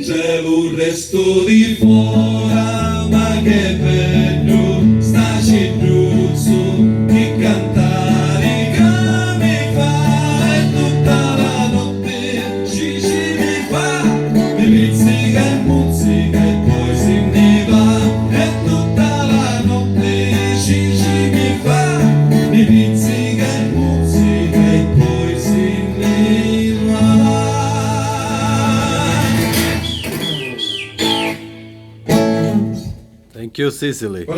cielo resto di fora, ma che bello staci giù su, che cantare che mi fa e tutta la notte ci mi fa, mi pizzica e muzzica e poi se ne va, e tutta la notte ci mi fa, mi pizzica e muzzica e poi se ne va. Thank you, Sicily.